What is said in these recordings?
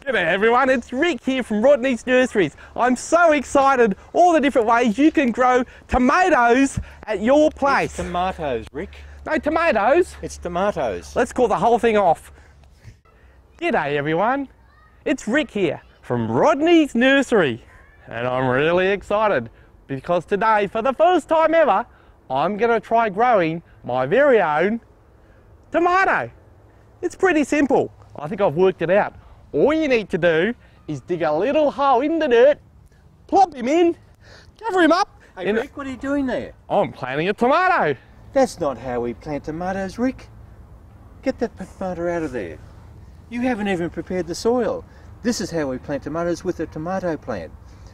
G'day everyone, it's Rick here from Rodney's Nurseries. I'm so excited, all the different ways you can grow tomatoes at your place. It's tomatoes, Rick. No tomatoes? It's tomatoes. Let's call the whole thing off. G'day everyone, it's Rick here from Rodney's Nursery. And I'm really excited because today, for the first time ever, I'm going to try growing my very own tomato. It's pretty simple. I think I've worked it out. All you need to do is dig a little hole in the dirt, plop him in, cover him up. Hey Rick, what are you doing there? I'm planting a tomato. That's not how we plant tomatoes, Rick. Get that tomato out of there. You haven't even prepared the soil. This is how we plant tomatoes with a tomato plant.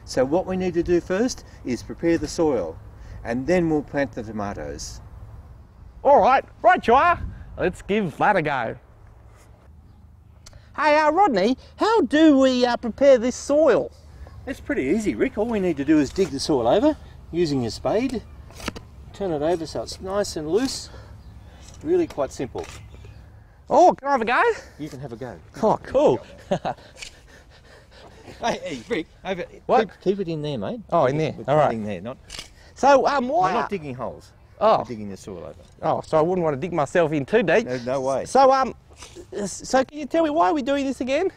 So what we need to do first is prepare the soil, and then we'll plant the tomatoes. All right you are. Let's give that a go. Hey, Rodney, how do we prepare this soil? It's pretty easy, Rick. All we need to do is dig the soil over using your spade. Turn it over so it's nice and loose. Really quite simple. Oh, can I have a go? You can have a go. Oh, cool. Hey, Rick, over. What? Keep it in there, mate. Oh, in there. We're All right. planting there, not. So, We're why? not digging holes. Oh. We're digging the soil over. Oh, so I wouldn't want to dig myself in too deep. No way. So can you tell me why are we doing this again?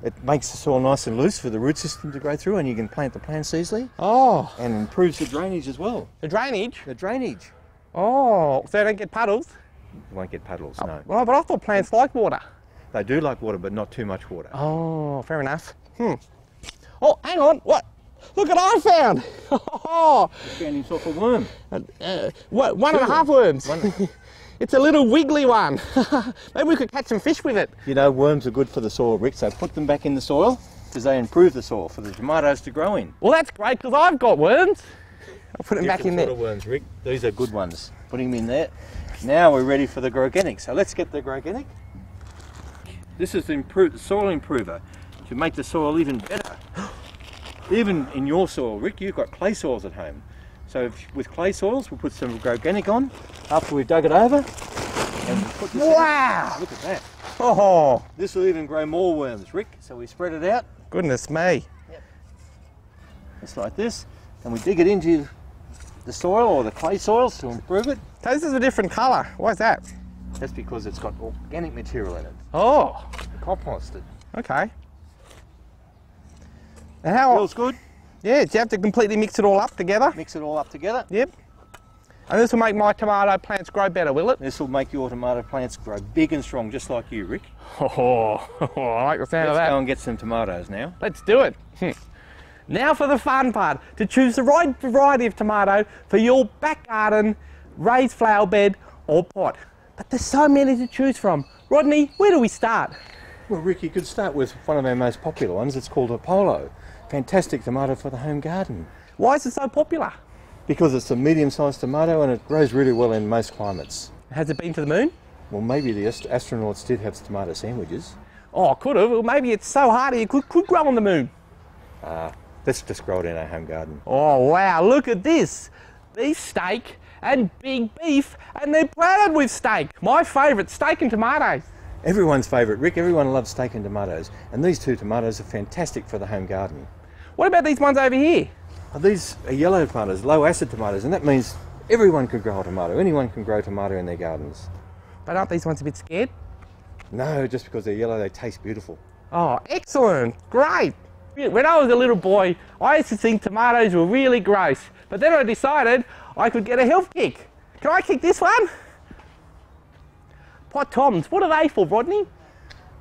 It makes the soil nice and loose for the root system to grow through, and you can plant the plants easily. Oh. And improves the drainage as well. The drainage? The drainage. Oh, so they don't get puddles? You won't get puddles, no. Well, but I thought plants like water. They do like water, but not too much water. Oh, fair enough. Oh, hang on. What? Look what I found. Oh, He found himself a worm. one and a half worms. It's a little wiggly one. Maybe we could catch some fish with it. You know, worms are good for the soil, Rick, so put them back in the soil because they improve the soil for the tomatoes to grow in. Well, that's great because I've got worms. I'll put them back in there. Different sort of worms, Rick. These are good ones. Put them in there. Now we're ready for the organic. So let's get the organic. This is the soil improver to make the soil even better. Even in your soil, Rick, you've got clay soils at home. So with clay soils, we'll put some organic on after we've dug it over. And we'll put this Wow! in. Look at that. Oh, This will even grow more worms, Rick. So we spread it out. goodness me. Just like this. And we dig it into the soil or the clay soils to improve it. So this is a different colour. Why is that? That's because it's got organic material in it. Oh, Composted. okay. And how? Feels good. Yeah, do you have to completely mix it all up together? Mix it all up together. Yep. And this will make my tomato plants grow better, will it? This will make your tomato plants grow big and strong, just like you, Rick. Oh, I like the sound of Let's that. go and get some tomatoes now. Let's do it. Now for the fun part, to choose the right variety of tomato for your back garden, raised flower bed or pot. But there's so many to choose from. Rodney, where do we start? Well, Rick, you could start with one of our most popular ones. It's called a polo. Fantastic tomato for the home garden. Why is it so popular? Because it's a medium-sized tomato and it grows really well in most climates. Has it been to the moon? Well, maybe the astronauts did have tomato sandwiches. Oh, could have. Well, maybe it's so hardy it could grow on the moon. Let's just grow it in our home garden. Oh, wow, look at this. These steak and big beef, and they're planted with steak. My favourite, steak and tomatoes. Everyone's favourite, Rick. Everyone loves steak and tomatoes. And these two tomatoes are fantastic for the home garden. What about these ones over here? These are yellow tomatoes, low acid tomatoes, and that means everyone can grow a tomato. Anyone can grow tomato in their gardens. But aren't these ones a bit scared? No, just because they're yellow, they taste beautiful. Oh, excellent. Great. When I was a little boy, I used to think tomatoes were really gross. But then I decided I could get a health kick. Can I kick this one? Pot toms, what are they for, Rodney?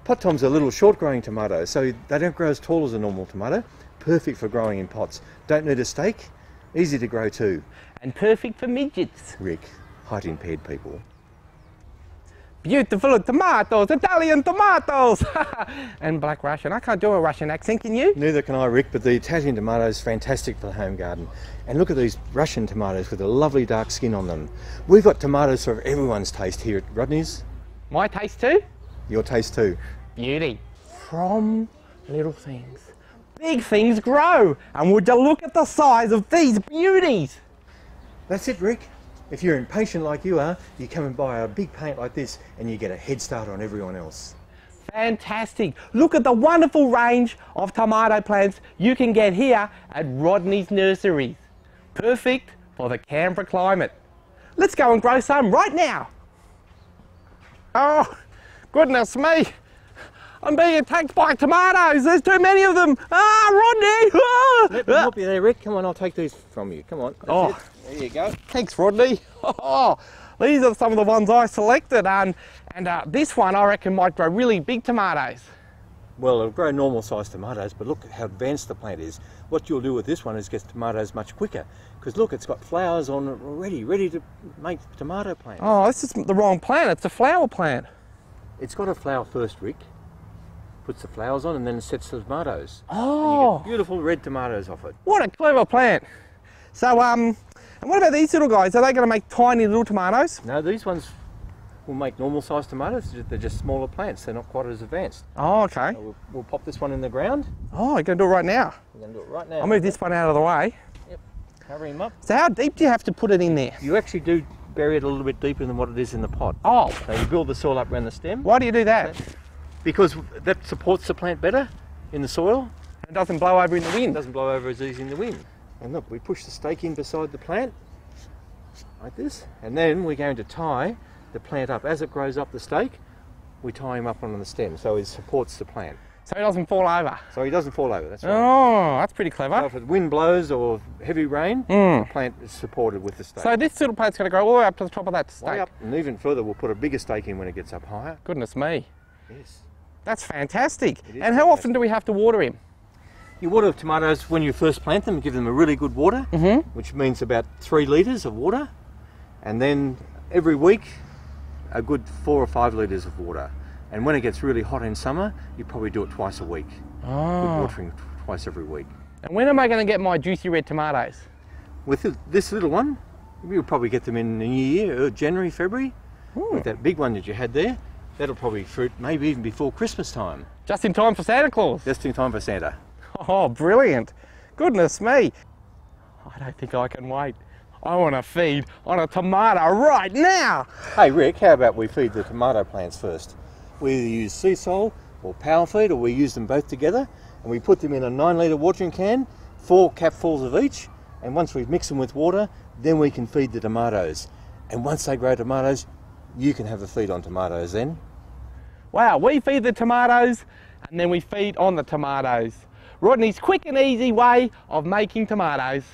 Pot toms are little short-growing tomatoes, so they don't grow as tall as a normal tomato. Perfect for growing in pots. Don't need a stake. Easy to grow too. And perfect for midgets. Rick, height-impaired people. Beautiful tomatoes, Italian tomatoes. And black Russian. I can't do a Russian accent, can you? Neither can I, Rick, but the Italian tomato is fantastic for the home garden. And look at these Russian tomatoes with a lovely dark skin on them. We've got tomatoes for everyone's taste here at Rodney's. My taste too? Your taste too. Beauty. From little things, big things grow. And would you look at the size of these beauties? That's it, Rick. If you're impatient like you are, you come and buy a big plant like this and you get a head start on everyone else. Fantastic. Look at the wonderful range of tomato plants you can get here at Rodney's Nurseries. Perfect for the Canberra climate. Let's go and grow some right now. Oh, goodness me. I'm being attacked by tomatoes. There's too many of them. Ah, Rodney. Ah. Let me help you there, Rick. Come on, I'll take these from you. Come on. That's it. There you go. Thanks, Rodney. Oh, these are some of the ones I selected, and this one I reckon might grow really big tomatoes. Well, it'll grow normal sized tomatoes, but look at how advanced the plant is. What you'll do with this one is get tomatoes much quicker, because look, it's got flowers on it already, ready to make tomato plants. Oh, this is the wrong plant. It's a flower plant. It's got a flower first, Rick. Puts the flowers on and then sets the tomatoes. Oh. And you get beautiful red tomatoes off it. What a clever plant. So, and what about these little guys? Are they going to make tiny little tomatoes? No, these ones will make normal sized tomatoes. They're just smaller plants. They're not quite as advanced. Oh, okay. So we'll pop this one in the ground. Oh, you're going to do it right now? We're going to do it right now. I'll move this one out of the way. Yep. Cover him up. So how deep do you have to put it in there? You actually do bury it a little bit deeper than what it is in the pot. Oh. So you build the soil up around the stem. Why do you do that? Because that supports the plant better in the soil. It doesn't blow over in the It wind. doesn't blow over as easy in the wind. And look, we push the stake in beside the plant, like this, and then we're going to tie the plant up. As it grows up the stake, we tie him up on the stem, so it supports the plant. So it doesn't fall over. So he doesn't fall over, that's right. Oh, that's pretty So clever. if the wind blows or heavy rain, the plant is supported with the stake. So this little plant's going to go all the way up to the top of that Way stake. up, and even further, we'll put a bigger stake in when it gets up higher. Goodness me. Yes. That's fantastic. It is And how often do we have to water him? You water tomatoes when you first plant them, give them a really good water, which means about 3 litres of water, and then every week a good 4 or 5 litres of water. And when it gets really hot in summer, you probably do it twice a week. Good watering twice every week. And when am I going to get my juicy red tomatoes? With this little one, you'll probably get them in the new year, January, February. With that big one that you had there, that'll probably fruit maybe even before Christmas time. Just in time for Santa Claus. Just in time for Santa. Oh, brilliant. Goodness me. I don't think I can wait. I want to feed on a tomato right now. Hey Rick, how about we feed the tomato plants first? We either use sea salt or power feed, or we use them both together, and we put them in a 9-litre watering can, 4 capfuls of each, and once we've mixed them with water, then we can feed the tomatoes. And once they grow tomatoes, you can have a feed on tomatoes then. Wow, we feed the tomatoes and then we feed on the tomatoes. Rodney's quick and easy way of making tomatoes.